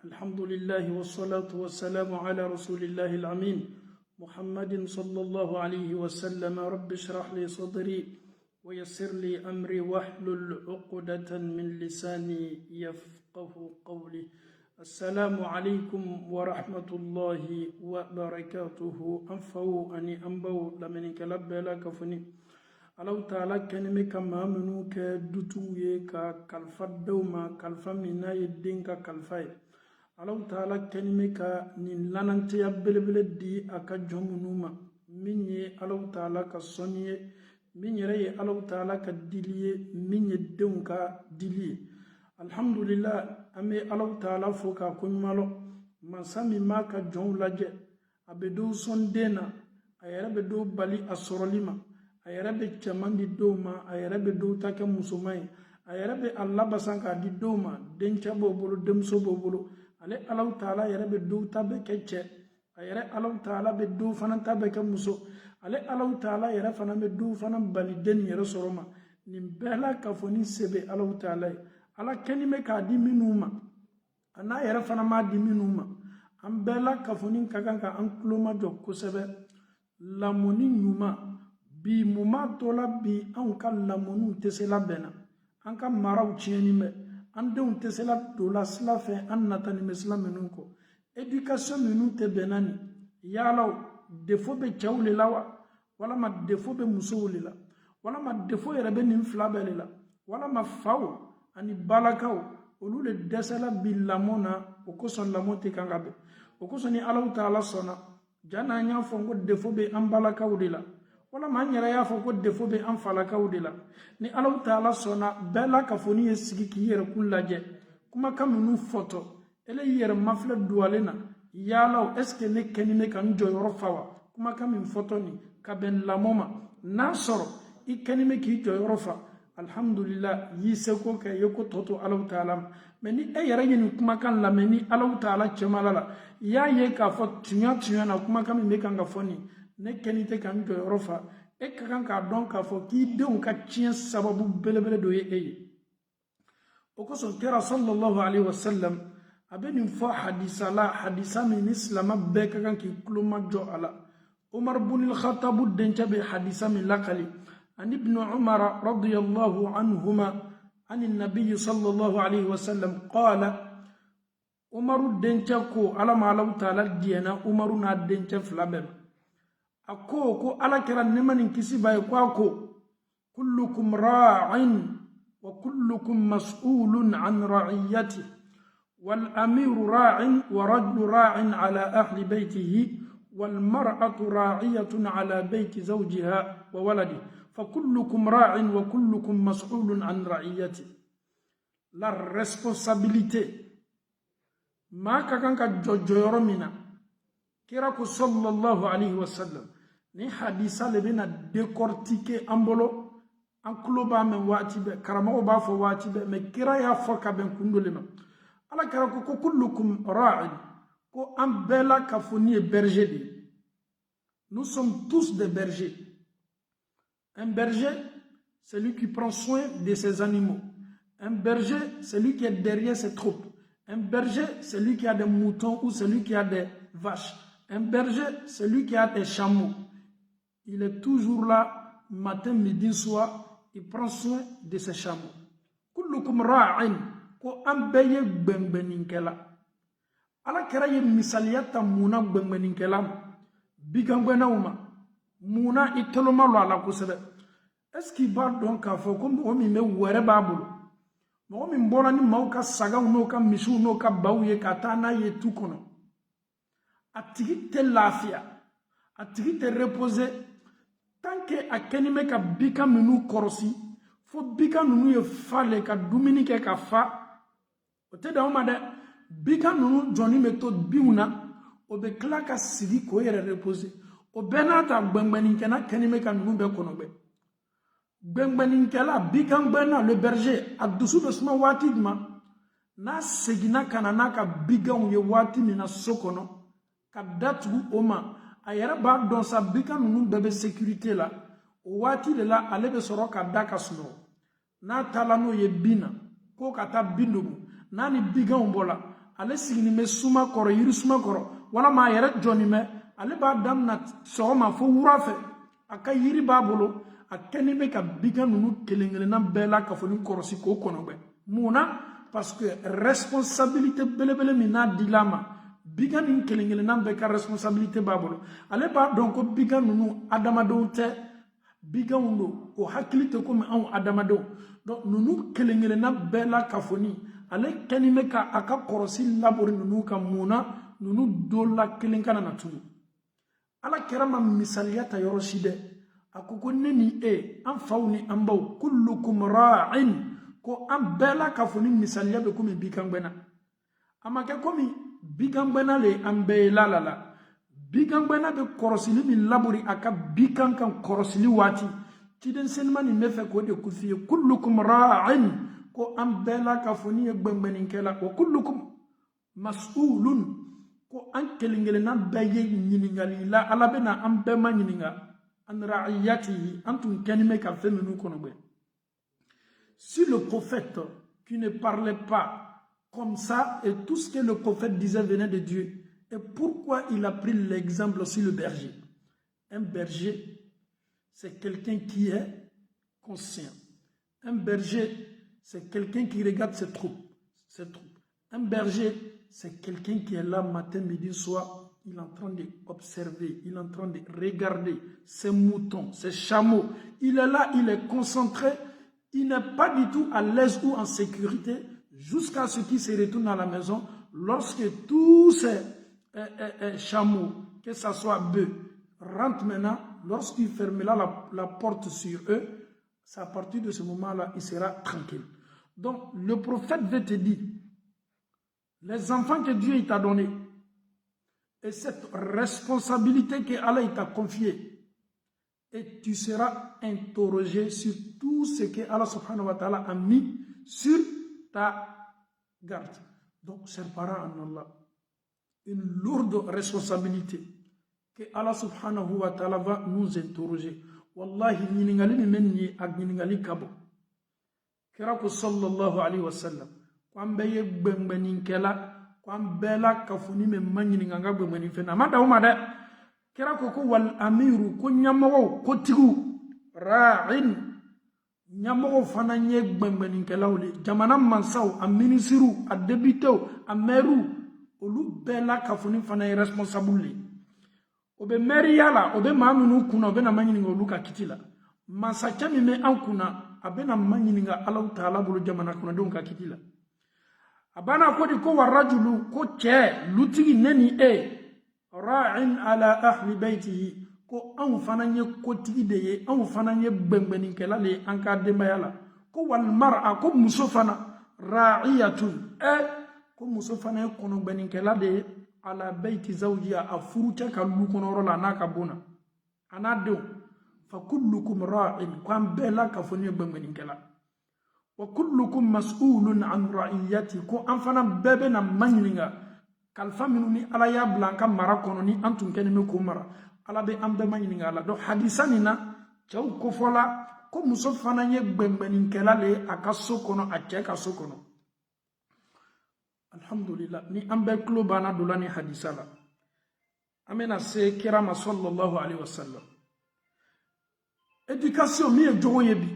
الحمد لله والصلاة والسلام على رسول الله الأمين محمد صلى الله عليه وسلم. رب اشرح لي صدري ويسر لي أمري واحلل عقدة من لساني يفقه قولي. السلام عليكم ورحمة الله وبركاته. أنفو أني أنبو لمن كلب لا كفني الله تعالى كنمي كما منو كدتوي كالفدوما كالفمنا يدين كالفاي. Allah ta'ala kenime ka nin lanantiya belebele di aka jomunuma min ye Allah ta'ala ka soniye min yɛrɛ ye Allah ta'ala ka dili ye min ye denw ka dili ye. Alhamdulillah an bɛ Allah ta'ala fo k'a koɲumalɔ mansa min b'a ka jɔnw lajɛ a bɛ dɔw sɔn den na a yɛrɛ bɛ dɔw bali a sɔrɔli ma a yɛrɛ bɛ cɛman di dɔw ma a yɛrɛ bɛ dɔw ta kɛ musoman ye a yɛrɛ bɛ a labasan k'a di dɔw ma dencɛ b'o bolo denmuso b'o bolo. Ale Allah ta'ala yɛrɛ bɛ dɔw ta bɛ kɛ cɛ a yɛrɛ Allah ta'ala bɛ dɔw fana ta bɛ kɛ muso ale Allah ta'ala yɛrɛ fana bɛ dɔw fana bali den yɛrɛ sɔrɔ ma. Nin bɛɛ la k'a fɔ ni se bɛ Allah ta'ala ye Allah kɛni bɛ k'a di minnu ma a n'a yɛrɛ fana m'a di minnu ma. An bɛɛ la k'a fɔ ni ka kan ka an tulo majɔ kosɛbɛ lamɔni ɲuman bi mun b'a to la bi anw ka lamɔniw tɛ se labɛnna an ka maraw tiɲɛni bɛ an denw tɛ se la don la sira fɛ an nata nin bɛ sira minnu kɔ éducation minnu tɛ bɛnna ni yalaw défaut bɛ cɛw de la wa walama défaut bɛ musow de la walama défaut yɛrɛ bɛ nin fila bɛɛ de la walama faw ani balakaw olu de dɛsɛla bi lamɔ na o kosɔn lamɔ tɛ kan ka bɛn o kosɔn ni Allah ta'ala sɔnna ja n'an y'a fɔ ko défaut bɛ an balakaw de la walama an yɛrɛ y'a fɔ ko défaut bɛ an falakaw de la ni Allah ta'ala sɔnna bɛɛ la ka fɔ ni ye sigi k'i yɛrɛ kun lajɛ kumakan minnu fɔtɔ ele yɛrɛ mafilɛ duwalen na yalaw est ce que ne kɛni bɛ ka n jɔyɔrɔ fa wa kumakan min fɔtɔ nin ka bɛn lamɔ ma n'a sɔrɔ i kɛni bɛ k'i jɔyɔrɔ fa alhamdulillah y'i seko kɛ ye ko tɔ to Allah ta'ala ma mais ni e yɛrɛ ye nin kumakan lamɛn ni Allah ta'ala cɛmala la i y'a ye k'a fɔ tuɲa na kumakan min bɛ kan ka fɔ nin ne kɛni tɛ ka n jɔyɔrɔ fa e ka kan k'a dɔn k'a fɔ k'i denw ka tiɲɛ sababu belebele dɔ ye e ye. O kosɔn kira sallallahu alaihi wasallam a bɛ nin fɔ hadisa la hadisa min ni silama bɛɛ ka kan k'i tulo majɔ a la. Umar ibn al-Khattab dencɛ bɛ hadisa min lakali ani ibn Umar radiyallahu anhuma ani nabiy sallallahu alaihi wasallam qala Umaru dencɛ ko ala ma Allah ta'ala diɛna Umaru n'a dencɛ fila bɛɛ ma. A ko ala kɛra nema nin kisi ba ye ko a ko kullukum ra'in wa kullukum mas'ulun an ra'iyati wal amiru ra'in wa rajulu ra'in ala ahli baytihi wal mar'atu ra'iyatun ala bayti zawjiha wa waladi fa kullukum ra'in wa kullukum mas'ulun an ra'iyati. La responsabilité ma ka kan ka jɔyɔrɔ min na kira ko sallallahu alaihi wasallam ni hadisa le bɛna décortiquer an bolo an tulo b'a mɛn waati bɛɛ karamɔgɔ b'a fɔ waati bɛɛ mais kira y'a fɔ ka bɛn kun dɔ le ma. Ala kira ko kullukum ra'in ko an bɛɛ la ka fɔ ni ye berger de ye. Nous sommes tous des bergers. Un berger c'est lui qui prend soin de ses animaux. Un berger c'est lui qui est derrière ses troupes. Un berger c'est lui qui a des moutons ou celui qui a des vaches. Un berger, c'est lui qui a des chameaux. Il est toujours là, matin, midi, soir. Il prend soin de ses chameaux. Kullukum ra'in ko an bɛɛ ye gbɛngbɛnninkɛla. Ala kɛra ye misaliya ta munna gbɛngbɛnninkɛla ma bigangbɛnnaw ma munna i tɛlɛma lɔ a la kosɛbɛ. Est-ce qu'il b'a dɔn k'a fɔ ko mɔgɔ min bɛ wɛrɛ b'a bolo mɔgɔ min bɔra ni maaw ka sagaw n'o ka misiw n'o ka baw ye ka taa n'a ye tu kɔnɔ a tigi tɛ lafiya a tigi tɛ reposer tant que a kɛni bɛ ka bika minnu kɔrɔsi fo bika ninnu ye fale ka dumuni kɛ ka fa o tɛ dan o ma dɛ bika ninnu jɔnni bɛ to binw na o bɛ tila ka sigi k'o yɛrɛ reposer o bɛɛ n'a ta gbɛngbɛnninkɛla kɛni bɛ ka ninnu bɛɛ kɔnɔbɛ gbɛngbɛnninkɛla bikangbɛnna le berger a dusu bɛ suma waati jumɛn n'a seginna ka na n'a ka bikanw ye waati min na so kɔnɔ ka datugu o ma a yɛrɛ b'a dɔn sa bika ninnu bɛɛ bɛ sécurité la o waati de la ale bɛ sɔrɔ ka da ka sunɔgɔ n'a taala n'o ye bin na ko ka taa bin dogo n'a ni bikanw bɔra ale sigini me suma kɔrɔ yiri suma kɔrɔ walama a yɛrɛ jɔni mɛ ale b'a damina sɔgɔma fo wura fɛ a ka yiri b'a bolo a kɛni bɛ ka bigan ninnu kelen-kelenna bɛɛ la ka fɔ ni kɔrɔsi k'o kɔnɔbɛ mun na parce que responsabilité belebele min n'a dil'a ma bigan nin kelen-kelenna bɛɛ ka responsabilité b'a bolo ale b'a dɔn ko bigan ninnu adamadenw tɛ biganw don o hakili tɛ komi anw adamadenw donc ninnu kelen-kelenna bɛɛ la ka fɔ ni ale kɛni bɛ ka a ka kɔrɔsi labori ninnu kan mun na ninnu dɔ la kelen kana na tunu ala kɛra ma misaliya ta yɔrɔ si dɛ a ko ne ni e an faw ni an baw kullukum ra'in ko an bɛɛ la ka fɔ ni misaliya bɛ komi bigangbɛna a ma kɛ komi bigangbɛna le an bɛɛ ye la bigangbɛna bɛ kɔrɔsili min labori a ka bigan kan kɔrɔsili waati ciden senima nin bɛ fɛ k'o de kufi ye kullukum ra'in ko an bɛɛ la ka fɔ ni ye gbɛngbɛninkɛla wa kullukum mas'ulun ko an kelen-kelenna bɛɛ ye ɲiningali la ala bɛna an bɛɛ ma ɲininga an ra'iyatihi an tun kɛni bɛ ka fɛn minnu kɔnɔbɛ. Si le prophète qui ne parlait pas comme ça et tout ce que le prophète disait venait de Dieu, et pourquoi il a pris l'exemple sur le berger? Un berger, c'est quelqu'un qui est conscient. Un berger, c'est quelqu'un qui regarde ses troupes. Un berger, c'est quelqu'un qui est là matin, midi, soir. Il est en train d'observer, il est en train de regarder ses moutons, ses chameaux. Il est là, il est concentré. Il n'est pas du tout à l'aise ou en sécurité jusqu'à ce qu'il se retourne à la maison lorsque tous ces chameaux, que ce soit bœufs, rentrent maintenant. Lorsqu'il fermera la porte sur eux, c'est à partir de ce moment-là, il sera tranquille. Donc, le prophète veut te dire, les enfants que Dieu t'a donnés, et cette responsabilité que Allah t'a confiée, et tu seras interrogé sur tout ce que Allah subhanahu wa ta'ala a mis sur ta garde. Donc, chers parents en Allah, une lourde responsabilité que Allah subhanahu wa ta'ala va nous interroger. Wallahi, ñiningali ni men ñi ak ñiningali kabo. Kira ko sallallahu alayhi wa sallam. Kwan beye gbengbenin-kela, kwan bela kafuni me ñininga nga gbengbenin fena. Ma dauma de. Kira ko wal amiru ko ñamogo ko tigu ra'in ñamogo fana ñe gbengbenin-kelaw le. Jamana mansaw, a ministru, a débitew, a meru, olu bela kafuni fana ye responsable le. Obe meriya la, obe maa minnu kunna, obe na ma ɲininga olu ka kiti la. Masakɛ min bɛ an kunna, a bɛ na ma ɲininga Alahu Taala bolo jamana kɔnɔdenw ka kiti la. A banna ko di ko wa rajulu ko cɛ, lutigi ne ni e, ra'in ala ahli baytihi, ko anw fana ye kotigi de ye, anw fana ye gbɛngbɛninkɛla de ye an ka denbaya la. Ko wal mar'a, ko muso fana, ra'iyatun, ko muso fana ye kɔnɔgbɛninkɛla de ye, ala bayti zawjiha a furucɛ ka lu kɔnɔyɔrɔ la n'a ka bona a n'a denw fa kullukum ra'in ko an bɛɛ la ka fɔ ni ye gbɛngbɛninkɛla wa kullukum mas'ulun an ra'iyati ko an fana bɛɛ bɛ na ma ɲininga kalifa minnu ni ala y'a bila an ka mara kɔnɔ ni an tun kɛlen bɛ k'o mara ala bɛ an bɛɛ ma ɲininga a la donc hadisa nin na cɛw kofɔla ko muso fana ye gbɛngbɛninkɛla le ye a ka so kɔnɔ a cɛ ka so kɔnɔ. Alhamdulillah, ni ambe klo bana dolani hadisa la. Amena se kirama sallallahu alayhi wa sallam. Éducation mi e jogo yebi.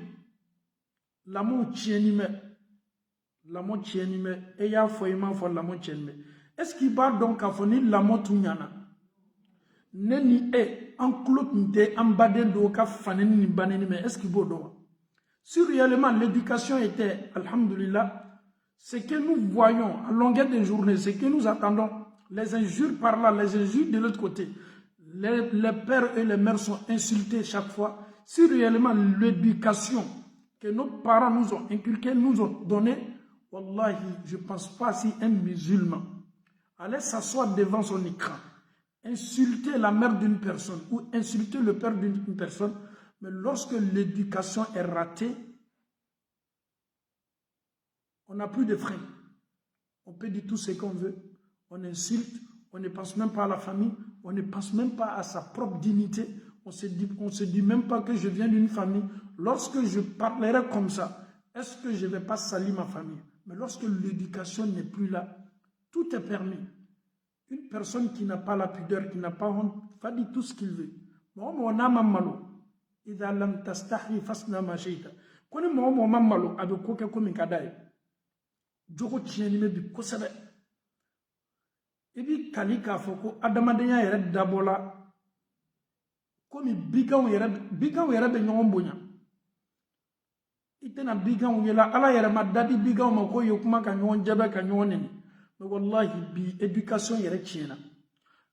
Lamo tieni me. E ya fo ima fo lamo tieni me. Est-ce qu'il va donc à foni lamo tunyana? Neni e en clôt nte ambaden do ka faneni ni baneni me. Est-ce qu'il va donc? Si réellement l'éducation était, alhamdulillah, ce que nous voyons à longueur de journée, ce que nous attendons, les injures par là, les injures de l'autre côté, les pères et les mères sont insultés chaque fois. Si réellement l'éducation que nos parents nous ont inculquée, nous ont donnée, wallahi, je ne pense pas si un musulman allait s'asseoir devant son écran, insulter la mère d'une personne ou insulter le père d'une personne, mais lorsque l'éducation est ratée, on n'a plus de frein. On peut dire tout ce qu'on veut. On insulte. On ne pense même pas à la famille. On ne pense même pas à sa propre dignité. On se dit même pas que je viens d'une famille. Lorsque je parlerai comme ça, est-ce que je ne vais pas salir ma famille? Mais lorsque l'éducation n'est plus là, Tout est permis. Une personne qui n'a pas la pudeur, qui n'a pas honte, va dire tout ce qu'il veut. On a malo. إذا لم تستحي فاصنع ما شئت. Koni mo mamalo abe ko ke ko min kadai. Jogo tieni me bi kosebe. Ebi kalika foko adamadenya yere dabola. Komi bigaw yere be nyom bonya. Itena bigaw yela ala yere madadi bigaw ma ko yokuma ka nyon jabe ka nyoneni. Mais wallahi bi éducation yere tiena.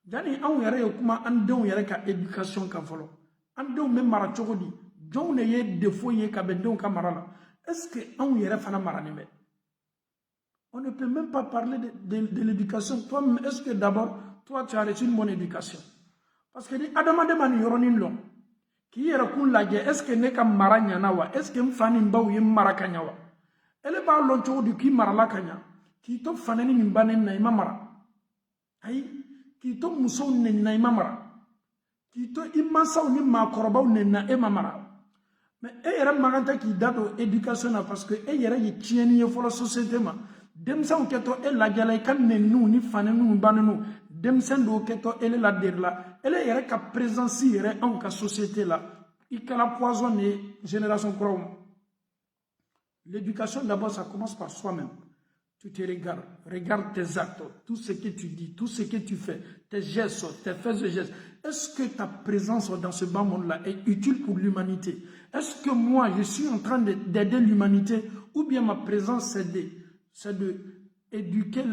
Jani an yere yokuma an dew yere ka éducation ka folo. Andou me mara chogodi jon ne ye défaut ye ka bendon ka marala est-ce que on yere fana marani me on ne peut même pas parler de l'éducation toi est-ce que d'abord toi tu as reçu une bonne éducation parce que ni adama de man yoronin lo ki yere kun laje est-ce que ne ka mara nyana wa est-ce que mfani mbaw ye mara kanya wa ele ba lon chogodi ki marala kanya ki to fanani min banen na imamara ay ki to muso ne na imamara Kito imansaw ni makorobaw nenna e mamara mais e yere maganta ki dado éducation na parce que e yere yi tieni ye folo société ma demsan keto e la jala kan nennu ni fanenu banenu demsen do keto ele la derla ele yere ka présence yere en ka société la ikala poison et génération pro. L'éducation d'abord ça commence par soi-même. Tu te regardes, regarde tes actes, tout ce que tu dis, tout ce que tu fais, tes gestes, tes faits et gestes. Est-ce que ta présence dans ce bas monde-là est utile pour l'humanité? Est-ce que moi, je suis en train d'aider l'humanité ou bien ma présence, c'est d'éduquer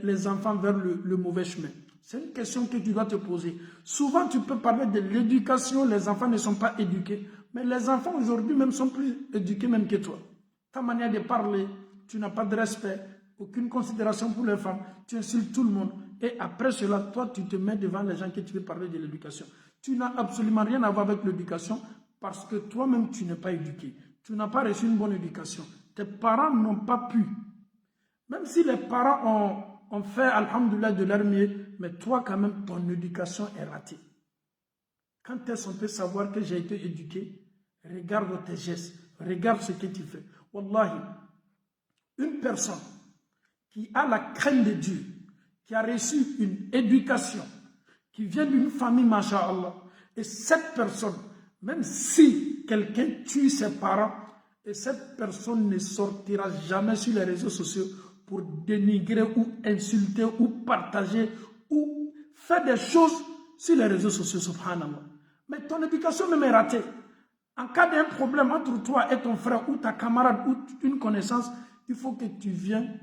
les enfants vers le mauvais chemin? C'est une question que tu dois te poser. Souvent, tu peux parler de l'éducation, les enfants ne sont pas éduqués, mais les enfants aujourd'hui même sont plus éduqués même que toi. Ta manière de parler, tu n'as pas de respect, aucune considération pour les femmes, tu insultes tout le monde. Et après cela, toi, tu te mets devant les gens que tu veux parler de l'éducation. Tu n'as absolument rien à voir avec l'éducation parce que toi-même, tu n'es pas éduqué. Tu n'as pas reçu une bonne éducation. Tes parents n'ont pas pu. Même si les parents ont fait, alhamdoulilah, de leur mieux, mais toi, quand même, ton éducation est ratée. Quand est-ce qu'on peut savoir que j'ai été éduqué? Regarde tes gestes. Regarde ce que tu fais. Wallahi, une personne qui a la crainte de Dieu, qui a reçu une éducation, qui vient d'une famille, masha'Allah, et cette personne, même si quelqu'un tue ses parents, et cette personne ne sortira jamais sur les réseaux sociaux pour dénigrer ou insulter ou partager ou faire des choses sur les réseaux sociaux, subhanallah. Mais ton éducation même est ratée. En cas d'un problème entre toi et ton frère ou ta camarade ou une connaissance, il faut que tu viennes.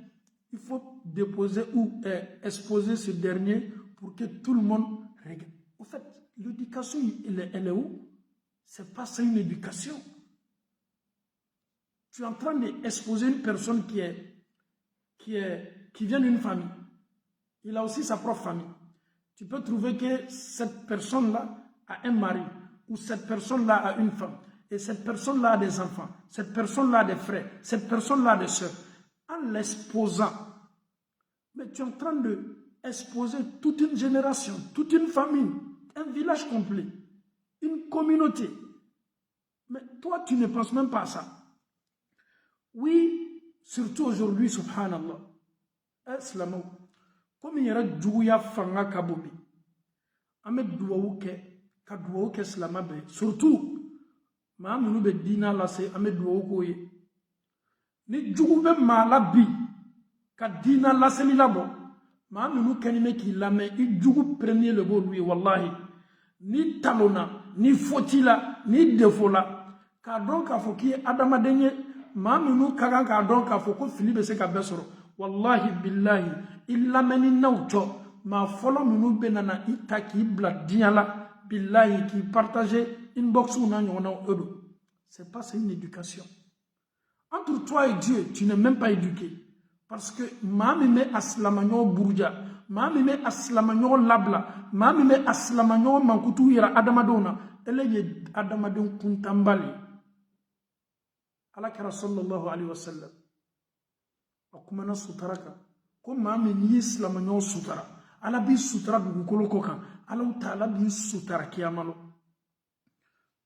Il faut déposer ou exposer ce dernier pour que tout le monde regarde. En fait, l'éducation, elle est où? C'est pas ça une éducation. Tu es en train d'exposer une personne qui vient d'une famille. Il a aussi sa propre famille. Tu peux trouver que cette personne-là a un mari ou cette personne-là a une femme. Et cette personne-là a des enfants. Cette personne-là a des frères. Cette personne-là a des soeurs. En l'exposant, mais tu es en train d'exposer toute une génération, toute une famille, un village complet, une communauté. Mais toi, tu ne penses même pas à ça. Oui, surtout aujourd'hui, subhanallah. Islam, comme il y a douya fanga kabobi, amed douauke, kadouauke slamabe, surtout, ma mounoube dina lase, amed douaukoye. Ni djoube malabi, ka dina lase ni labo, ma mounou kanime ki lame, i djoube premier le beau lui, wallahi. Ni talona, ni fotila, ni defola, ka donc a foki adama denye, ma mounou kagan ka donc a foko filibe se ka besoro. Wallahi billahi, illa meni naucho, ma folo mounou benana ita ki bla diala, billahi ki partage inbox ou nan yon edo. C'est pas ça une éducation. Entre toi et Dieu, tu n'es même pas éduqué. Parce que mamime aslamanyo bourja, mamime aslamanyo labla, mamime aslamanyo mankutu ira adamadona, eleye adamadon kuntambali. Alakira sallallahu alayhi wa sallam. Akumana sutaraka. Ko mamime islamanyo sutara. Ala bi sutara dugukolo kokan. Ala ta'ala bi sutara kiyamalo.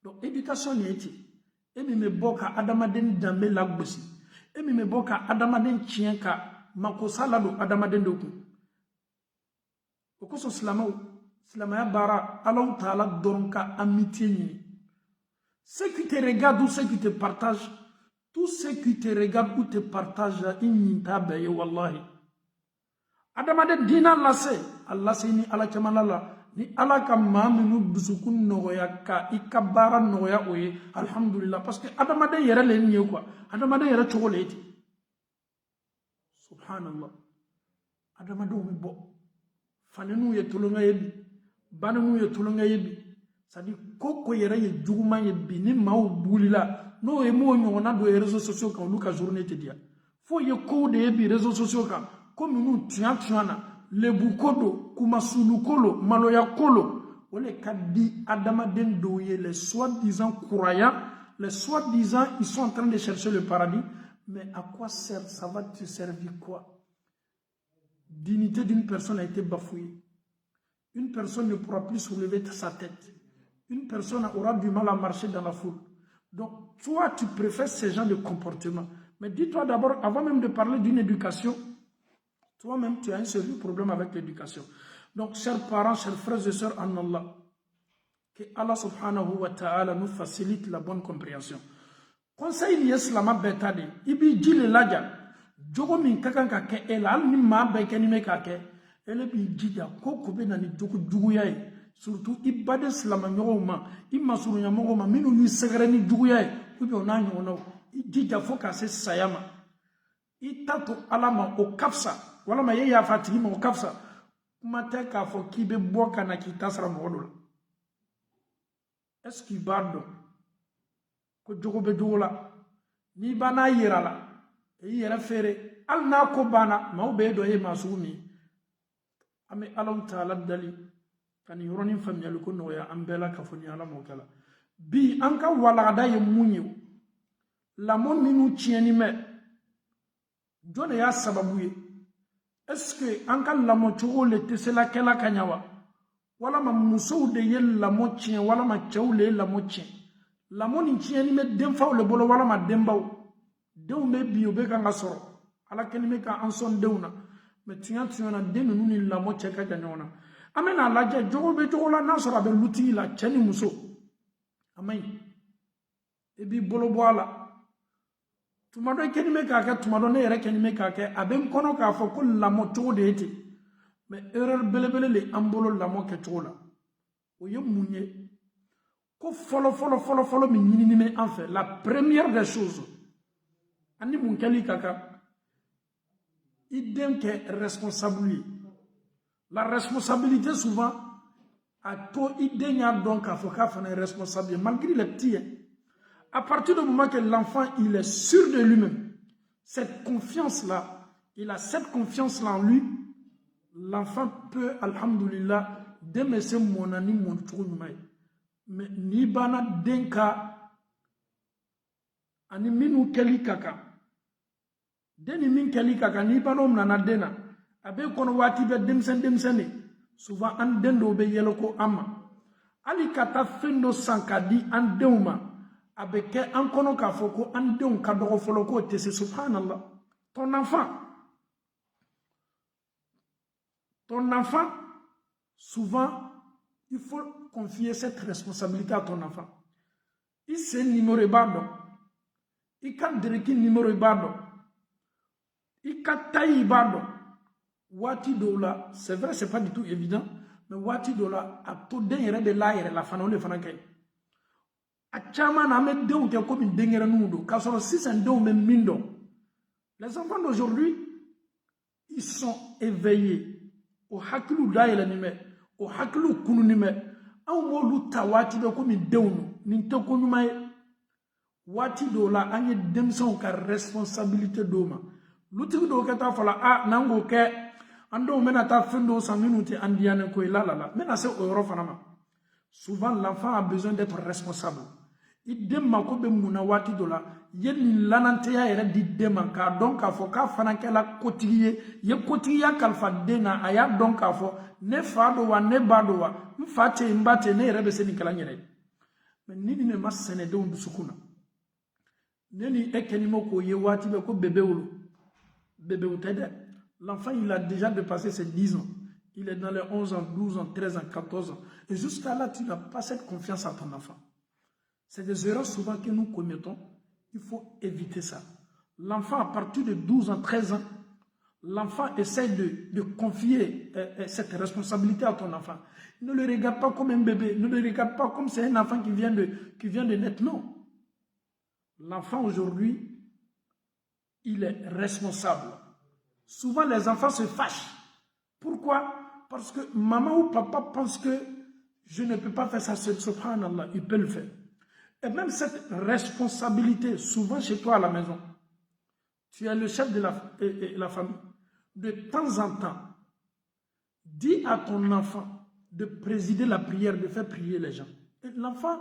Donc éducation n'y est. Emi me boka adamaden dambe lagbosi. Emi me boka adamaden chien ka makosala do adamaden doku. O ko so silamaya bara Allah Ta'ala donne ka amitié. Ceux qui te regardent ou ceux qui te partagent, tous ceux qui te regardent ou te partagent, ils n'y tabaye wallahi. Adamade dina lase, Allah se ni ala kamalala, ni ala ka maminu dusukun nogoya ka ikabara nogoya oye, alhamdulillah, parce que adamade yere le niye quoi, adamade yere chokoleti. Subhanallah. Adamade omi bo, fanenu ye tulunga yebi, banenu ye tulunga yebi, c'est-à-dire koko yere ye juguma yebi, ni mao boulila, no e mo nyona do réseaux sociaux kan luka journée te dia. Faut ye ko de yebi réseaux sociaux kan. Comme nous tuana le bukodo kumasulu kolo maloya kolo ole kadi adamaden doye les soi-disant croyants, les soi-disant ils sont en train de chercher le paradis, mais à quoi sert, ça va te servir quoi? Dignité d'une personne a été bafouée, une personne ne pourra plus soulever sa tête, une personne aura du mal à marcher dans la foule. Donc toi tu préfères ce genre de comportement, mais dis-toi d'abord, avant même de parler d'une éducation, toi-même, tu as un sérieux problème avec l'éducation. Donc, chers parents, chers frères et sœurs en Allah, que Allah subhanahu wa ta'ala nous facilite la bonne compréhension. Conseil l'Islam betade, ibi jile laja, jogo min kakan kake elal ni ma beke ni me kake, ele bi jija koko be nani jogo juguyaye, surtout ibade Islam nyoma, imasuru nyamoma minu yu segre ni juguyaye, ubi ona nyona, jija foka se sayama, itatu alama o kapsa. Wala ma ye ya fatigi mo kafsa kuma te ka fo ki be boka na ki tasra mo dola est-ce qu'il bardo ko jogo be dola ni bana yirala e yera fere al na ko bana ma be do e masumi ame Allah Ta'ala dali kan yoroni famiyal ko no ya ambela ka fo ni ala mo kala bi anka wala da ye munyi la mon minu tieni me jone ya sababu. Est-ce que anka lamo chogo le tesela kela kanyawa wala ma muso de yel lamo chien wala ma chawle lamo chien lamo ni chien ni me demfa le bolo wala ma dembaw dew me biyo be kan asoro ala ken me ka anson dewna me tiyan na denu ni lamo cheka janyona amena laje jogo be jogo la nasora be luti la cheni muso amay e bi bolo boala tumado kenime kake tumado ne yere kenime kake abem kono ka fo ko lamo to de ete mais erreur belebele le ambolo lamo ke tola o ye munye ko folo mi nyini me en fait la première des choses ani mun kali kaka idem ke responsable la responsabilité souvent a to idenya donc a fo ka fa responsable malgré les petits. À partir du moment que l'enfant il est sûr de lui-même, cette confiance-là, il a cette confiance-là en lui, l'enfant peut, alhamdulillah, démesser mon ani mon tournoi. Mais ni bana denka, ani minu keli kaka, deni min keli kaka, ni bana nana dena, abe kono wati be demsene, souvent an dendo be yeloko ama, ali kata fendo sankadi an deuma, avec un kono ka foko an deun ka dogo folo ko te se subhanallah ton enfant souvent il faut confier cette responsabilité à ton enfant il sait numéro bado il kan direki numéro bado il katai bado wati dola c'est vrai c'est pas du tout évident mais wati dola a to den yere de la yere la fana le fana kay les enfants d'aujourd'hui, ils sont éveillés au haklu daïla nime, au haklu kunu nime, au molu tawati de comme deunu, n'intoko numae, wati dola anye demson ka responsabilité doma. L'outil do kata fala a nango ke ando mena ta fendo 100 minutes andiane ko la mena se euro fanama. Souvent l'enfant a besoin d'être responsable. Idem mako be muna wati dola yen lananteya yere di deman ka donc a fo ka fana kala kotiye ye kotiya kalfa dena aya donc a fo ne fa do wa ne ba do wa mfate mbate ne yere be seni kala nyere mais nini ne masene de undu sukuna neni ekeni moko ye wati be ko bébé wulu bébé utede l'enfant il a déjà dépassé ses 10 ans il est dans les 11 ans, 12 ans, 13 ans, 14 ans. Et jusqu'à là, tu n'as pas cette confiance en ton enfant. C'est des erreurs souvent que nous commettons. Il faut éviter ça. L'enfant, à partir de 12 ans, 13 ans, l'enfant essaie de confier cette responsabilité à ton enfant. Ne le regarde pas comme un bébé. Ne le regarde pas comme c'est un enfant qui vient de naître. Non. L'enfant aujourd'hui, il est responsable. Souvent, les enfants se fâchent. Pourquoi? Parce que maman ou papa pense que je ne peux pas faire ça. Subhanallah, il peut le faire. Et même cette responsabilité, souvent chez toi à la maison, tu es le chef de la famille. De temps en temps, dis à ton enfant de présider la prière, de faire prier les gens. Et l'enfant,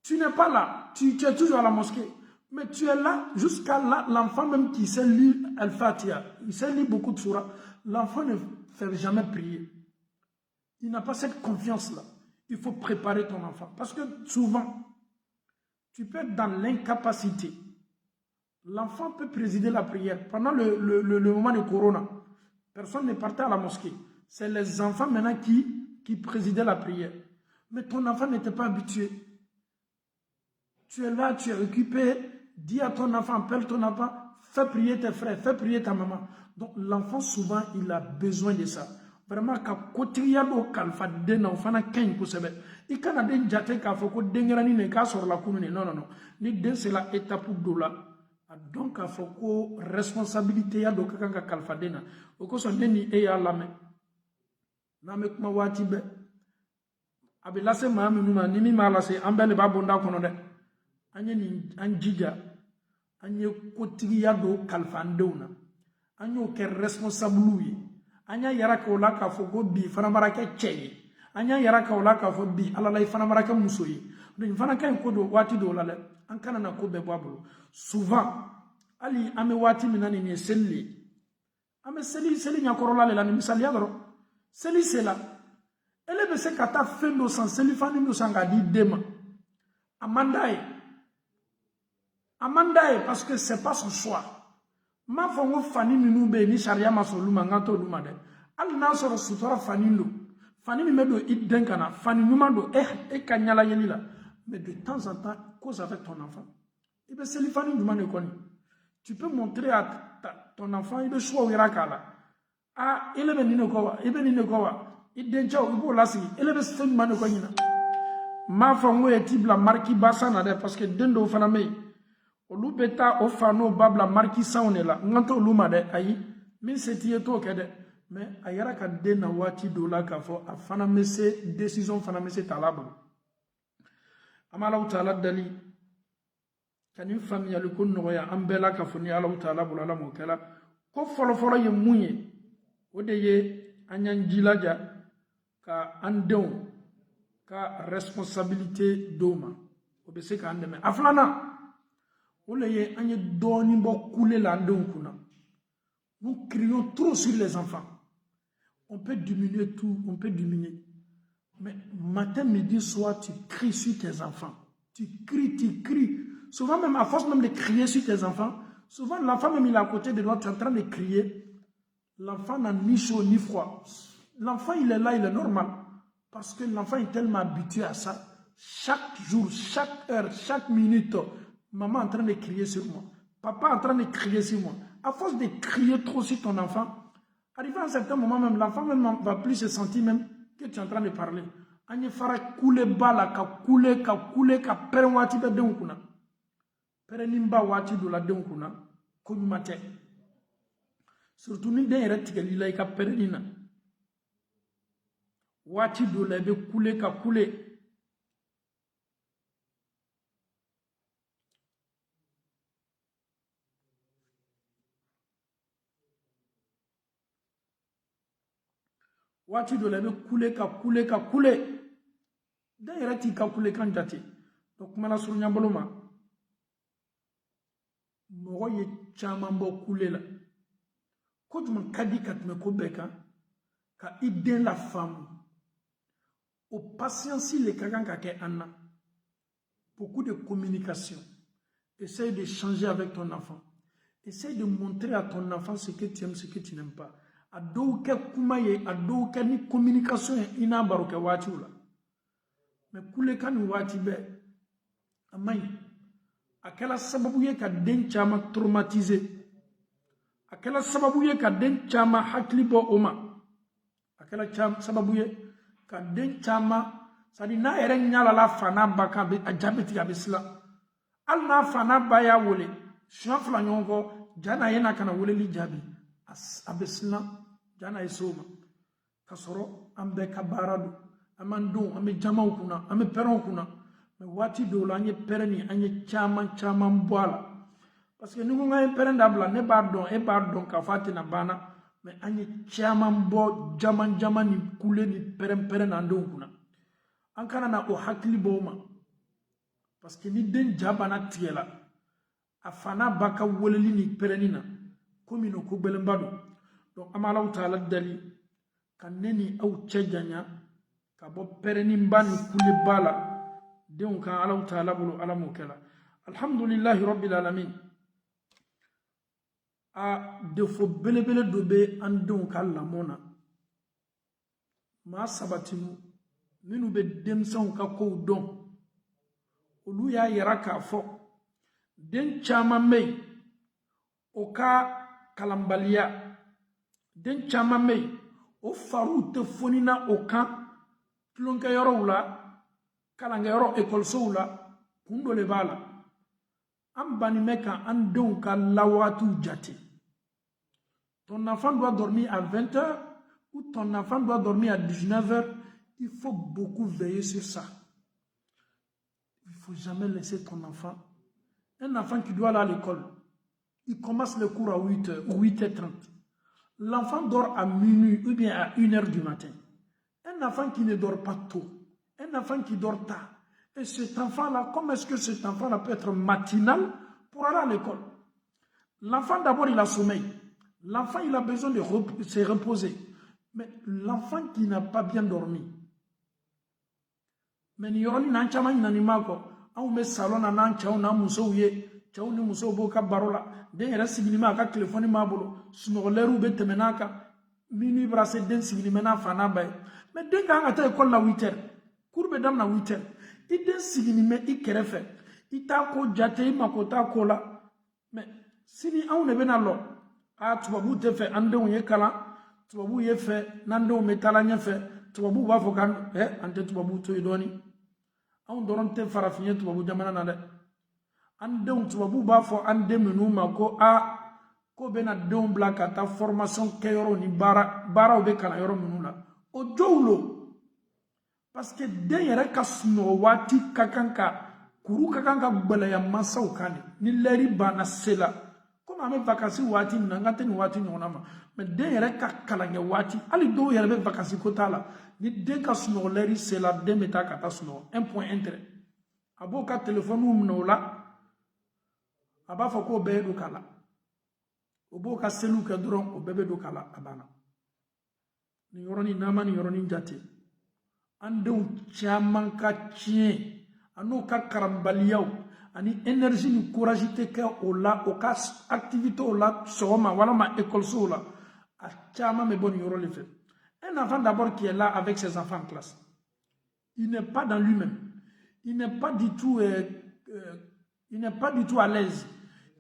tu n'es pas là, tu es toujours à la mosquée, mais tu es là jusqu'à là, l'enfant même qui sait lire Al-Fatiha, il sait lire beaucoup de surahs, l'enfant ne fait jamais prier. Il n'a pas cette confiance-là. Il faut préparer ton enfant. Parce que souvent, tu peux être dans l'incapacité. L'enfant peut présider la prière. Pendant le moment de Corona, personne n'est parti à la mosquée. C'est les enfants maintenant qui présidaient la prière. Mais ton enfant n'était pas habitué. Tu es là, tu es occupé. Dis à ton enfant, appelle ton enfant, fais prier tes frères, fais prier ta maman. Donc l'enfant, souvent, il a besoin de ça. Vraiment, quand quotidien do kalfa den on fana ken kusebe I kana den jate ka fo ko dengrani ne ka sur la kunune non ni den c'est la étape do la donc a fo ko responsabilité ya do ka kalfa dena o ko so deni e ya lame na me kuma wati be abi lase ma minuma ni mi ma lase ambele ba bonda kono de anye ni anjija anye quotidien do kalfa ndewna anyo ke responsable yi anya yara ka wala ka fo ko bi fana maraka cey anya yara ka wala ka fo bi ala lay fana maraka muso yi do fana kan ko do wati do la an kana na ko be babulu souvent ali ame wati minani ni selli ame selli nya korola le la ni misali yadro selli sela ele be se kata fendo sans selli fani no sanga di dema amandae parce que c'est pas son choix. Ma fongo fani minu be ni sharia masoluma ngato luma de al nasoro sutora fani ndo fani mi medo idden kana fani nyuma do kanyala yelila mais de temps en temps cause avec ton enfant et ben c'est le fani nyuma ne koni tu peux montrer à ton enfant il be choix ira kala ah ele be ni ne ko wa e be ni ne ko wa idden chaw ibo lasi ele be sen nyuma ne ko nyina ma fongo e tibla marki basana de parce que dendo fana me olu beta o fano babla marki saunela nganto luma de ayi min setie to kede mais ayara ka de na wati do la ka fo afana mese décision fana mese talabu amala taala dali kanim famille le kun no ya ambela ka fo ni ala taala bulala mo kala ko folo ye munye o de ye anyan jilaja ka andon ka responsabilité doma o be se ka andeme aflana nous crions trop sur les enfants. On peut diminuer tout, on peut diminuer. Mais matin, midi, soir, tu cries sur tes enfants. Tu cries. Souvent même, à force même de crier sur tes enfants, souvent l'enfant même il est à côté de toi, tu es en train de crier. L'enfant n'a ni chaud ni froid. L'enfant il est là, il est normal. Parce que l'enfant est tellement habitué à ça. Chaque jour, chaque heure, chaque minute, maman en train de crier sur moi. Papa en train de crier sur moi. À force de crier trop sur ton enfant, arrivé à un certain moment même, l'enfant même ne va plus se sentir même que tu es en train de parler. Anye fara koule bala ka koule ka pere wati be denkuna. Pere nimba wati do la denkuna ko nyumate. Surtout ni den yere tigalila ka pere nina. Wati do la be koule ka koule. Wati do la be koule ka koule. Den yere ti ka koule kan jati. Donc mala sur nyamboloma. Mogo ye chaman bo koule la. Ko juma kadi katme ko beka ka iden la femme. Au patience les kagan ka ke anna. Beaucoup de communication. Essaye de changer avec ton enfant. Essaye de montrer à ton enfant ce que tu aimes, ce que tu n'aimes pas. a dɔw kɛ kuma ye a dɔw kɛ ni communication ye i n'a baro kɛ waatiw la mais kulekan ni waati bɛɛ a man ɲi a kɛla sababu ye ka den caman traumatiser a kɛla sababu ye ka den caman hakili bɔ o ma a kɛla sababu ye ka den caman c'est-à-dire n'a yɛrɛ ɲalala fa n'a ba kan a jaabi tigɛ a bɛ siran hali n'a fa n'a ba y'a wele siɲɛ fila ɲɔgɔn kɔ ja n'a ye n'a kana weleli jaabi a bɛ siran ja n'a ye se o ma ka sɔrɔ an bɛɛ ka baara don an b'an denw an bɛ jamaw kunna an bɛ pɛrɛnw kunna mais waati dɔw la an ye pɛrɛn ni an ye caman bɔ a la parce que ni ko k'an ye pɛrɛn dabila ne b'a dɔn e b'a dɔn k'a fɔ a tɛna banna mais an ye caman bɔ jama ni kule ni pɛrɛn n'an denw kunna an kana na o hakili bɔ o ma parce que ni den ja banna tigɛ la a fa n'a ba ka weleli ni pɛrɛnni na komi no ko gɛlɛnba don donc an b'Alahu Taala deli ka ne ni aw cɛ janya ka bɔ pɛrɛnniba ni kuleba la denw kan Alahu Taala bolo Ala m'o kɛ la alhamdulillahi rabbil alamin a defo belebele dɔ bɛ an denw ka lamɔ na maa sabatinu minnu bɛ denmisɛnw ka kow dɔn olu y'a yira k'a fɔ den caman bɛ yen o ka kalanbaliya den caman bɛ yen o fariw tɛ foni na o kan tulonkɛyɔrɔw la kalankɛyɔrɔ ekɔlisow la kun dɔ de b'a la an bannen bɛ ka an denw ka lawagatiw jate ton enfant doit dormir à 20 heures ou ton enfant doit dormir à 19 heures il faut beaucoup veiller sur ça il ne faut jamais laisser ton enfant un enfant qui doit aller à l'école il commence le cours à 8 heures ou 8h30 l'enfant dort à minuit ou bien à 1h du matin un enfant qui ne dort pas tôt un enfant qui dort tard et cet enfant-là, comment est-ce que cet enfant-là peut être matinal pour aller à l'école? L'enfant, d'abord, il a sommeil. L'enfant, il a besoin de se reposer. Mais l'enfant qui n'a pas bien dormi, mais il y aura une anchama in animako, on met salon en ancha, on a moussoye, chaouni mousso boka barola, den reste signima ka téléphone mabolo, snorleru betemenaka, minuit brassé den signimena fanabay. Mais den ka ngata école la 8h, courbe dam na 8h. I den signime i kɛrɛfɛ i t'a ko jate i mako t'a ko la mais sini anw de bɛna lɔ tubabu tɛ fɛ an denw ye kalan tubabu ye fɛ n'an denw bɛ taala ɲɛfɛ tubabu b'a fɔ k'an an tɛ tubabu to yen dɔɔni anw dɔrɔn tɛ farafin ye tubabu jamana na dɛ an denw tubabu b'a fɔ an den ninnu ma ko ko bɛna denw bila ka taa formation kɛyɔrɔ ni baaraw bɛ kalan yɔrɔ minnu la o jɔw lo parce que den yɛrɛ ka sunɔgɔ waati ka kan ka kuru ka kan ka gbɛlɛya mansaw kan ni lɛri banna se la komi an bɛ vacances waati min na an ka tɛ nin waati ɲɔgɔnna ma mais den yɛrɛ ka kalankɛ waati hali dɔw yɛrɛ bɛ vacances ko t'a la ni den ka sunɔgɔ lɛri se la den bɛ taa ka taa sunɔgɔ un point intérêt a b'o ka téléphone minɛ o la a b'a fɔ k'o bɛɛ ye don k'a la o b'o ka seliw kɛ dɔrɔn o bɛɛ bɛ don k'a la a banna nin yɔrɔnin n'an ma nin yɔrɔnin jate an denw caman ka tiɲɛ a n'o ka karanbaliyaw ani énergie ni courage tɛ kɛ o la o ka activitéw la sɔgɔma walama écolisow la a caman bɛ bɔ nin yɔrɔ de fɛ un enfant d'abord qui est là avec ses enfants en classe il n'est pas dans lui-même il n'est pas du tout à l'aise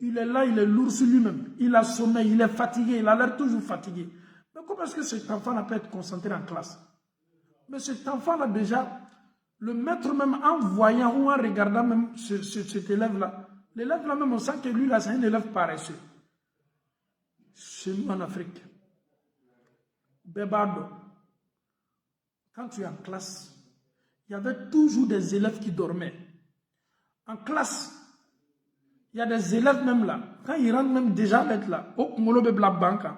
il est là il est lourd sur lui-même il a sommeil il est fatigué il a l'air toujours fatigué mais comment est-ce que cet enfant peut être concentré en classe? Mais cet enfant-là, déjà, le maître même en voyant ou en regardant même cet élève-là, l'élève-là même, on sent que lui, là, c'est un élève paresseux. Chez nous en Afrique, Bébardo, quand tu es en classe, il y avait toujours des élèves qui dormaient. En classe, il y a des élèves même là, quand ils rentrent même déjà l'être là, au Kongolo Bebla Banka,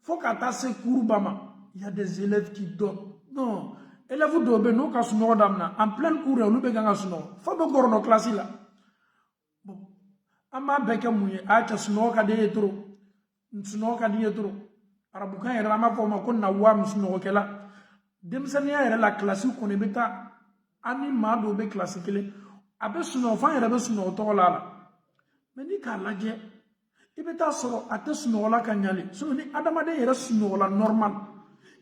faut qu'à tasser Kouroubama, il y a des élèves qui dorment. Non, élèves d'obé, nous, quand nous en pleine cour, nous begans à snow. Faut que nous nos classes là. Bon, ama beka mouye, acha snow kadé trop. Snow kadé trop. Arabukan et Rama pour ma con na wam snow kela. Demsania et la classe qu'on est bêta. Anima d'obé classique. Abe snow, fan et abe snow to la. Mais ni qu'à la guerre. I bɛ taa sɔrɔ a tɛ sunɔgɔla ka ɲali sinon ni adamaden yɛrɛ sunɔgɔla normal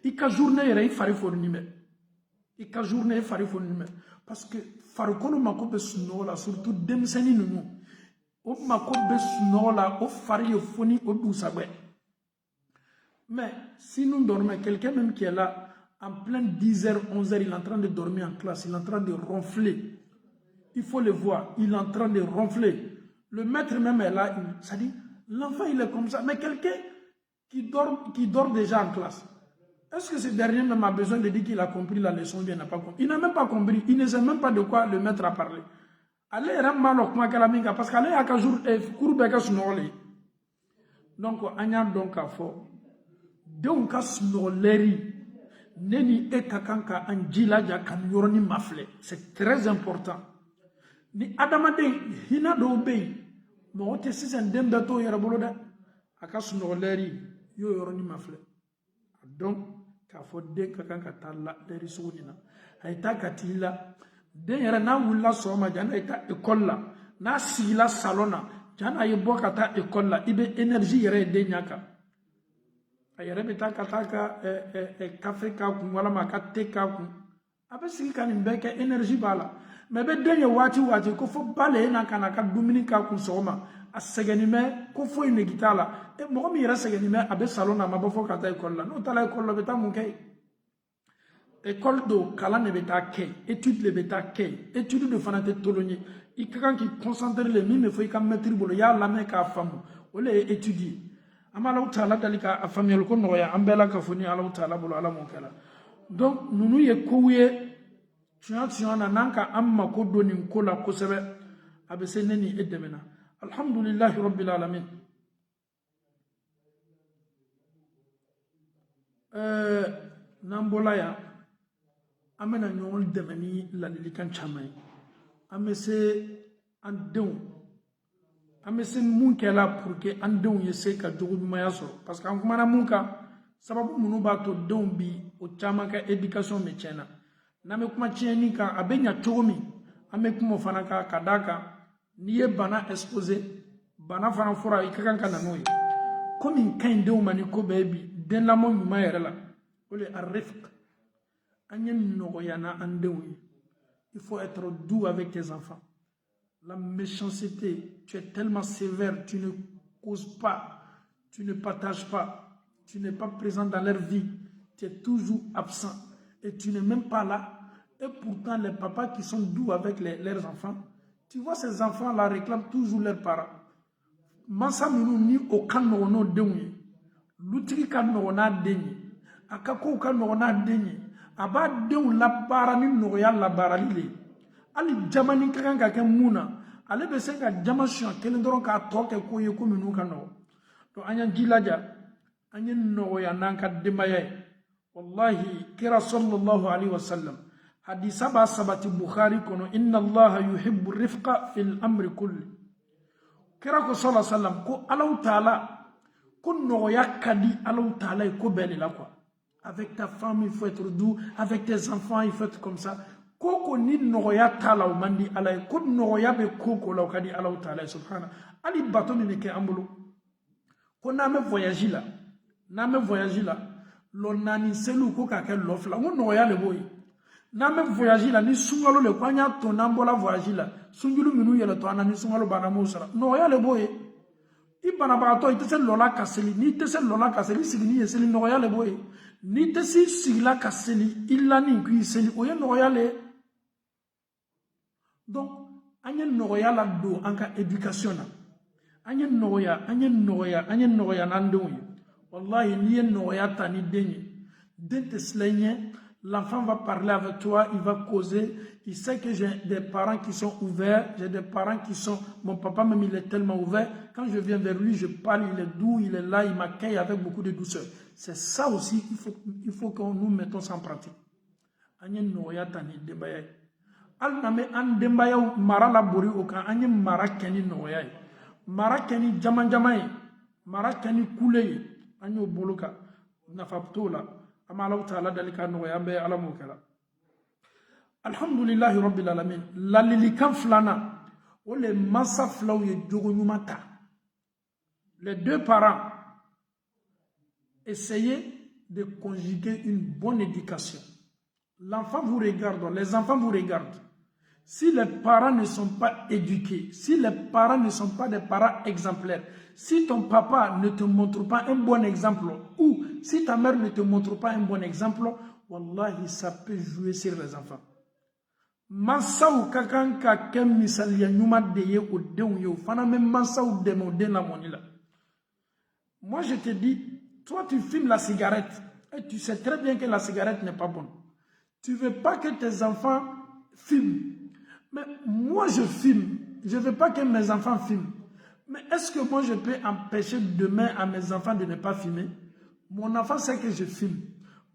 i ka journée yɛrɛ i fari fonini mɛ i ka journée i fari fonini mɛ parce que farikolo mako bɛ sunɔgɔ la surtout denmisɛnnin ninnu o mako bɛ sunɔgɔ la o fari ye foni o dusabɛ mais si nous dormons quelqu'un même qui est là en plein 10h 11h il est en train de dormir en classe il est en train de ronfler il faut le voir il est en train de ronfler le maître même est là ça dit l'enfant il est comme ça mais quelqu'un qui dort déjà en classe est-ce que ce dernier même a besoin de dire qu'il a compris la leçon ou bien n'a pas compris? Il n'a même pas compris. Il ne sait même pas de quoi le maître a parlé. Allez, parce qu'allez, à quel jour, donc, anya donc à fort. Donc, à snoleri, neni ekakanka anjila ja kan yoroni mafle. C'est très important. Ni adamade hina do bei, mo te sisen dembeto yaraboloda, aka snoleri yo yoroni mafle. Donc, k'a fɔ den ka kan ka taa leri sugu nin na a ye taa ka t'i la den yɛrɛ n'a wulila sɔgɔma jan n'a ye taa ekɔli la n'a sigila salon na jan n'a ye bɔ ka taa ekɔli la i bɛ énergie yɛrɛ ye den ɲɛ kan a yɛrɛ bɛ taa ka taa ka kafe k'a kun walama a ka te k'a kun a bɛ sigi ka nin bɛɛ kɛ énergie b'a la mais bɛ den ye waati o waati ko fɔ ba le ye na ka na ka dumuni k'a kun sɔgɔma a sɛgɛnnen bɛ ko foyi nege t'a la mɔgɔ min yɛrɛ sɛgɛnnen bɛ a bɛ salon na a ma bɔ fɔ ka taa ekɔli la n'o taara ekɔli la o bɛ taa mun kɛ ekɔli don kalan de bɛ taa kɛ étude de bɛ taa kɛ étude de fana tɛ tolon ye i ka kan k'i concentré le min bɛ fɔ i ka maître bolo i y'a lamɛn k'a faamu o le ye étude ye an bɛ Alahu taala deli k'a faamuyali ko nɔgɔya an bɛɛ la ka fɔ ni Alahu taala bolo ala m'o kɛra donc ninnu ye kow ye tiɲɛ na n'an ka an mako don nin ko la kosɛbɛ a bɛ se ne ni e dɛmɛ na alhamdulilahi rabbil alamin n'an bɔla yan an bɛna ɲɔgɔn dɛmɛ ni ladilikan caman ye an bɛ se an denw an bɛ se mun kɛla pour que an denw ye se ka jogo ɲumanya sɔrɔ parce que an kumana mun kan sababu minnu b'a to denw bi o caman ka éducation bɛ tiɲɛna n'an bɛ kuma tiɲɛni kan a bɛ ɲa cogo min an bɛ kuma o fana kan ka d'a kan n'i ye bana exposé bana fana fɔra i ka kan ka na n'o ye ko min ka ɲi denw ma ni ko bɛɛ bi den lamɔ ɲuman yɛrɛ la o le arifq an ye nɔgɔya na an denw ye il faut être doux avec tes enfants la méchanceté tu es tellement sévère tu ne causes pas tu ne partages pas tu n'es pas présent dans leur vie tu es toujours absent et tu n'es même pas là et pourtant les papas qui sont doux avec leurs enfants tu vois ces enfants là réclament toujours leurs parents mansa minnu ni o ka nɔgɔn n'o denw ye lutigi ka nɔgɔn n'a den ye a ka kow ka nɔgɔn n'a den ye a b'a denw labaara ni nɔgɔya labaarali le ye hali jamani ka kan ka kɛ mun na ale bɛ se ka jama siɲɛ kelen dɔrɔn k'a tɔ kɛ ko ye ko minnu ka nɔgɔn donc an y'an jilaja an ye nɔgɔya n'an ka denbaya ye wallahi kira sallallahu alaihi wa sallam hadisa b'a sabati bukhari kɔnɔ inna allaha yuhibbu rifqa fil amri kulli kira ko sallallahu alaihi wa sallam ko alahu taala ko nɔgɔya ka di alahu taala ye ko bɛɛ de la quoi avec ta femme il faut être doux avec tes enfants il faut être comme ça koko ni nɔgɔya t'a la o man di ala ye ko nɔgɔya bɛ koko la o ka di alahu taala ye subhana hali bato min bɛ kɛ an bolo ko n'an bɛ voyage la lɔ naani seliw ko k'a kɛ lɔ fila n ko nɔgɔya le b'o ye n'an bɛ voyage la ni sunkalo le ko an y'a to n'an bɔra voyage la sunjulu minnu yɛlɛtɔ an na ni sunkalo banna m'o sara nɔgɔya le b'o ye i banabagatɔ i tɛ se lɔla ka seli n'i tɛ se lɔla ka seli i sigi n'i ye seli nɔgɔya le b'o ye n'i tɛ se sigila ka seli i la nin k'i seli o ye nɔgɔya le ye donc an ye nɔgɔya la don an ka éducation na an ye nɔgɔya n'an denw ye wallahi n'i ye nɔgɔya ta ni den ye den tɛ siran i ɲɛ l'enfant va parler avec toi il va causer il sait que j'ai des parents qui sont ouverts j'ai des parents qui sont mon papa même il est tellement ouvert quand je viens vers lui je parle il est doux il est là il m'accueille avec beaucoup de douceur c'est ça aussi il faut que nous mettons ça en pratique an ye nɔgɔya ta ni denbaya ye hali n'an bɛ an denbayaw mara labori o kan an ye mara kɛ ni nɔgɔya ye mara kɛ ni jama ye mara kɛ ni kule ye an y'o bolo kan nafa t'o la an bɛ Alahu taala deli k'a nɔgɔya an bɛɛ ala m'o kɛra alhamdulilahi rabbil alamin ladilikan filanan o le mansa filaw ye jogo ɲuman ta les deux parents, essayez de conjuguer une bonne éducation. L'enfant vous regarde, les enfants vous regardent. Si les parents ne sont pas éduqués, si les parents ne sont pas des parents exemplaires, si ton papa ne te montre pas un bon exemple, ou si ta mère ne te montre pas un bon exemple, wallahi, ça peut jouer sur les enfants. Mansaw kakan ka kem misaliya nyuma de ye o denw ye o fana me mansaw dɛmɛ o den lamɔni la. Moi je te dis, toi tu fumes la cigarette et tu sais très bien que la cigarette n'est pas bonne. Tu veux pas que tes enfants fument. Mais moi je fume, je veux pas que mes enfants fument. Mais est-ce que moi je peux empêcher demain à mes enfants de ne pas fumer? Mon enfant sait que je fume.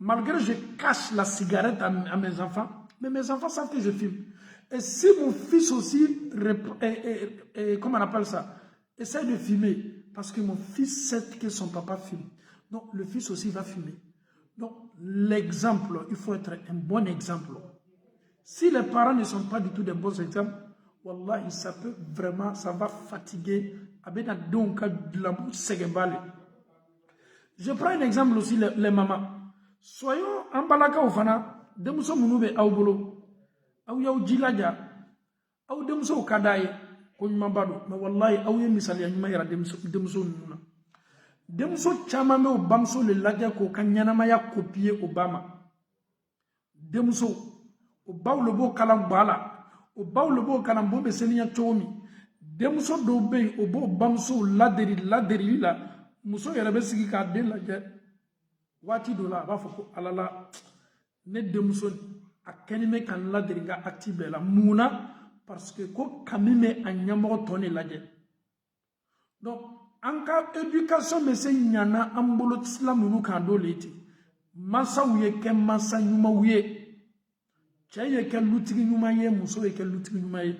Malgré que je cache la cigarette à mes enfants, mais mes enfants savent que je fume. Et si mon fils aussi, comment on appelle ça, essaie de fumer, parce que mon fils sait que son papa fume. Donc le fils aussi va fumer. Donc l'exemple, il faut être un bon exemple. Si les parents ne sont pas du tout des bons exemples, wallahi, ça peut vraiment, ça va fatiguer. Je prends un exemple aussi, les mamans. Soyons en balaka ou fana. Demuso munube au bolo au yaw jilaja au demuso kadaye ko nyuma bado mais wallahi au ye misali nyuma yara demuso nuna demuso chama me o bamso le laja ko kanyana ma ya copier Obama demuso o bawlo bo kala bala o bawlo bo kala bo be seniya chomi demuso do be o bo bamso laderi la muso yara be sigi ka den laja wati do la ba foko alala ne demuso a kenime kan ladiri nga active la muna parce que ko kamime a nyamo toni laje. Donc en cas éducation me se nyana ambolo islam nu kan do leti masa wuye ken masa nyuma wuye chaye ken lutigi nyuma ye muso ye ken lutigi nyuma ye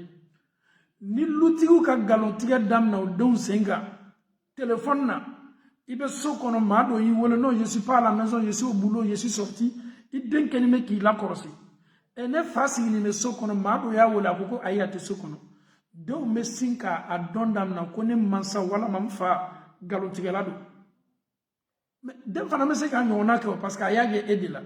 ni lutigi ka galontiga dam na don senga téléphone na ibe sokono mado yi wala non je suis pas à la maison, je suis au boulot, je suis sorti. Il den kenime ki la korosi ene fasi ni me sokono mado ya wala ko ayate sokono do me sinka a dondam na ko ne mansa wala mam fa galotigela do mais dem fana me se ka nyona ko parce que ayage edila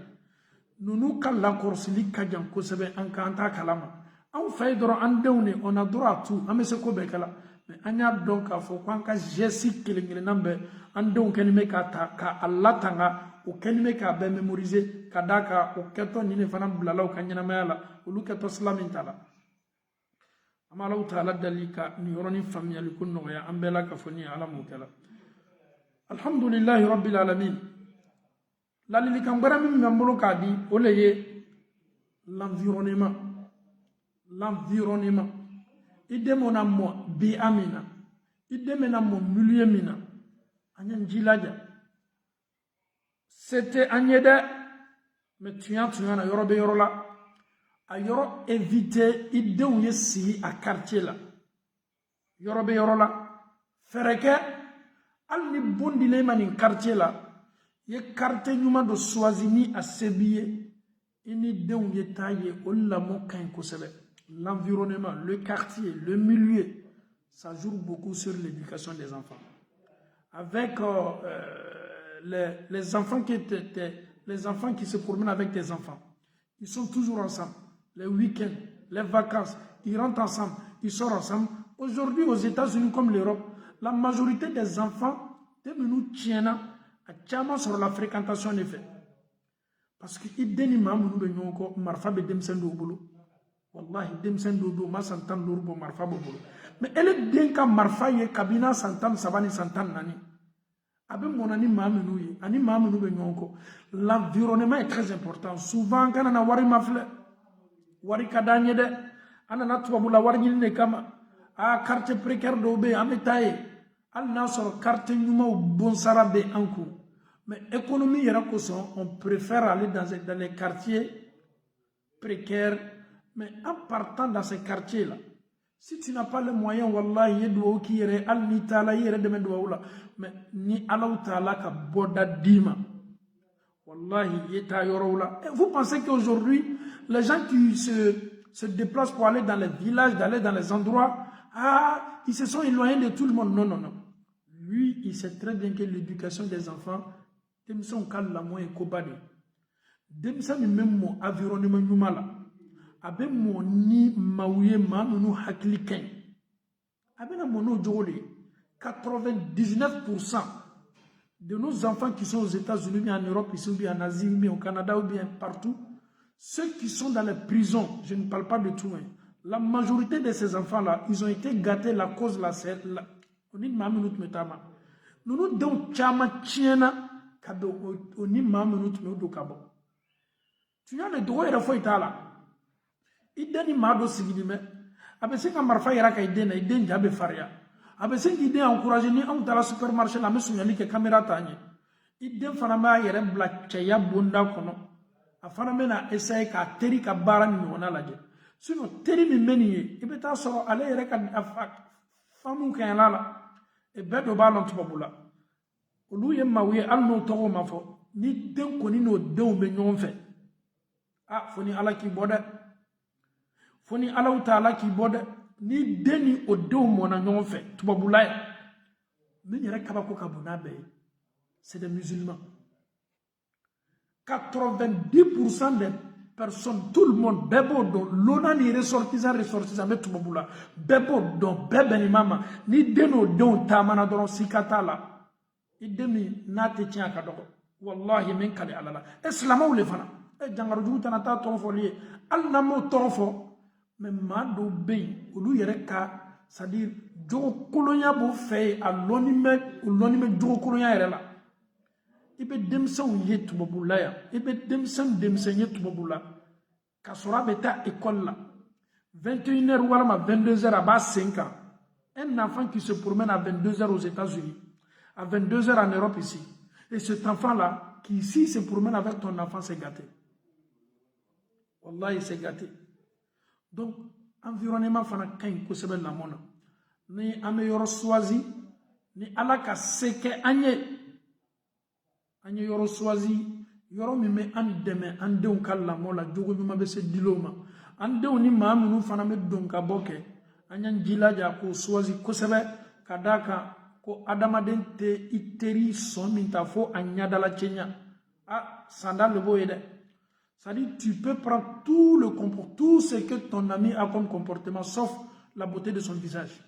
nunu kala korosi li kajan ko sebe an kanta kalama an fay doro an dewne on a droit tout ame se ko be kala mais anya donc a fo ko an ka jesi kelengele nambe an dew kenime ka ta ka Allah tanga o kenime ka be mémoriser ka daka o keto ni ne fana blalaw ka nyana mayala o lu keto islamin tala amala taala dalika ni yoroni famiyali kun no ya ambela ka foni ala mutala alhamdulillah rabbil alamin lalili kambara mi ngambolo ka di o leye l'environnement idemona mo bi amina idemena mo milieu mina anyan jilaja. C'était Agnede, mais tu as na yoro be yoro la. A yoro éviter idée ou yesi à quartier là. Yoro be yoro la. Fereke, al ni bondi le manin quartier là. Ye quartier nyuma do Swazini à Sébié. Ini idée ou yetaye olla mo kain kosebe. L'environnement, le quartier, le milieu, ça joue beaucoup sur l'éducation des enfants. Avec les enfants les enfants qui se promènent avec tes enfants, ils sont toujours ensemble. Les week-ends, les vacances, ils rentrent ensemble, ils sortent ensemble. Aujourd'hui, aux États-Unis comme l'Europe, la majorité des enfants, nous tiennent à sur la fréquentation des faits. Parce que ils donnent nous marfa be demsen do bolo. Wallahi demsen do ma santam do marfa bo bolo. Mais elle est denka marfa ye kabina santam sabani santam nani. L'environnement est très important. Souvent, quand on a wari mafle, wari kadanye de, on a tuabula wari ne kama, a carte précaire d'obe, ametaye, al nasor carte numa ou bon sarabe anku. Mais économie yerakoson, on préfère aller dans les quartiers précaires, mais en partant dans ces quartiers-là. Si tu n'as pas les moyens, wallahi, yedo ki yere al ni taala yere de medwa mais ni Allah taala ka boda dima. Wallahi, yeta yoroula. Et vous pensez qu'aujourd'hui, les gens qui se déplacent pour aller dans les villages, d'aller dans les endroits, ils se sont éloignés de tout le monde. Non. lui, il sait très bien que l'éducation des enfants, Demson kala mo e kobade. Demsa mi même mon environnement numala. Abe mo ni mauye ma nunu hakli ken. Abe na mono jole. 99% de nos enfants qui sont aux États-Unis, en Europe, ici, ou bien en Asie, ou bien au Canada, ou bien partout, ceux qui sont dans les prisons, je ne parle pas de tout, hein, la majorité de ces enfants-là, ils ont été gâtés la cause la on dit ma minute metama. Nous nous donnons chama tiena kado on dit ma minute me do kabo. Tu as le droit de faire ça. Il donne ma do sigidi me. Abe se ka marfa yara ka idena iden jabe faria. Abe se ki den encourager ni on dans la supermarché la mesu nyali ke caméra tanye. Iden fana ma yere black cheya bonda kono. Afana me na essayer ka teri ka bara ni wona laje. Sinon teri mi meni e beta so ale yere ka famu kan la e bedo ba lon tubabula. Olu ye mawe al no to ma fo ni den ko ni no den be nyon fe. Ah foni ala ki boda foni ala taala ki boda ni deni o den mo na nyon fe tubabula ni yere kabako kabuna be c'est des musulmans. 90% des personnes, tout le monde, bebo don, l'ona ni ressortissant, mais tout le monde, bebo don, bebe ni mama, ni deno don tamana don sikata la, idemi nate tiens kadoko, wallahi men kali alala, eslama ou le fana, jangaruju tanata tonfo liye, al namo tonfo, mais mado bey, ou yereka, c'est-à-dire, jogo kolonya bo fey, a l'onime jogo kolonya erela. Ibe demsan ye tubabula ya ibe demsan ye tubabula kasora beta école là 21h ou 22h à bas 5 ans un enfant qui se promène à 22h aux États-Unis à 22h en Europe ici et cet enfant là qui ici se promène avec ton enfant c'est gâté wallahi c'est gâté donc environnement fana kain ko sebe la mona ni ameyoro choisi ni alaka seke anye anye yoro choisi yoro mi me an deme an deun kala mola jogo mi ma be se diloma an deun ni ma munu fana me don ka boke anyan jilaja ko choisi ko sebe kadaka ko adamaden te iteri son min ta fo anya dala chenya ah sandal le boyede ça dit tu peux prendre tout ce que ton ami a comme comportement sauf la beauté de son visage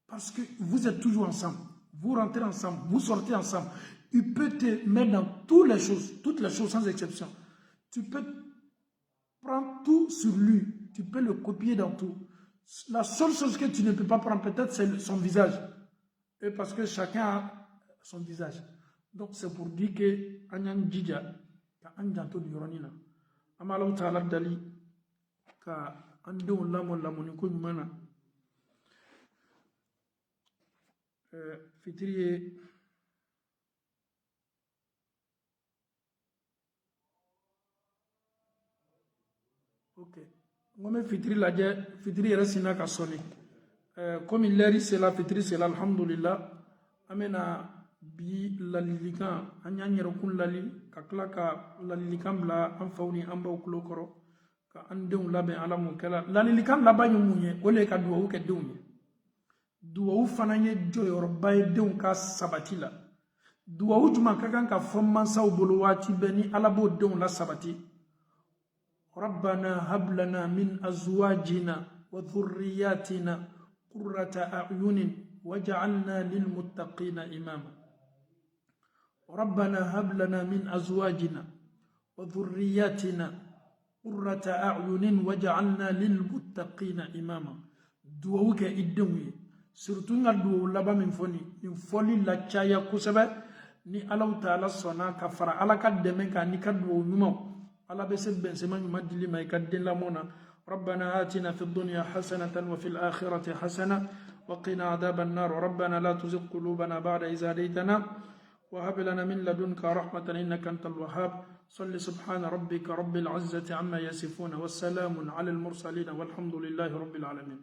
parce que vous êtes toujours ensemble vous rentrez ensemble vous sortez ensemble. Il peut te mettre dans toutes les choses sans exception. Tu peux prendre tout sur lui. Tu peux le copier dans tout. La seule chose que tu ne peux pas prendre peut-être c'est son visage. Et parce que chacun a son visage. Donc c'est pour dire que Anyan Djidja, ka Anjanto di Yoronina, Amalau Ta'ala Dali, ka Ando Lamo Lamoniko Mana, Fitri. Ok. Ngome fitri laje fitri resina ka soni. Comme il l'a dit c'est la fitri c'est alhamdulillah. Amena bi lalilikan anya nyero kun lali ka kla ka lalilikan bla an fawni an baw kulo koro ka an dew labe ala mun kala lalilikan laba ñu munye ole ka duwa ke dew ni. Duwa fana nye joyor bay dew ka sabati la. Duwa juma ka kan ka fomman saw bolo wati beni ala bo dew la sabati. ربنا هب لنا من أزواجنا وذرياتنا قرة أعين وجعلنا للمتقين إماما ربنا هب لنا من أزواجنا وذرياتنا قرة أعين وجعلنا للمتقين إماما دووك إدوي surtout nga duwo laba min foni la caya kusebe ni alaw taala sona ka fara ala ka deme ka ni ka duwo nyuma على بسبب بن سمان يمدلي ما يكدن لمونا ربنا آتنا في الدنيا حسنة وفي الآخرة حسنة وقنا عذاب النار ربنا لا تزغ قلوبنا بعد إذ هديتنا وهب لنا من لدنك رحمة إنك أنت الوهاب صل سبحان ربك رب العزة عما يصفون والسلام على المرسلين والحمد لله رب العالمين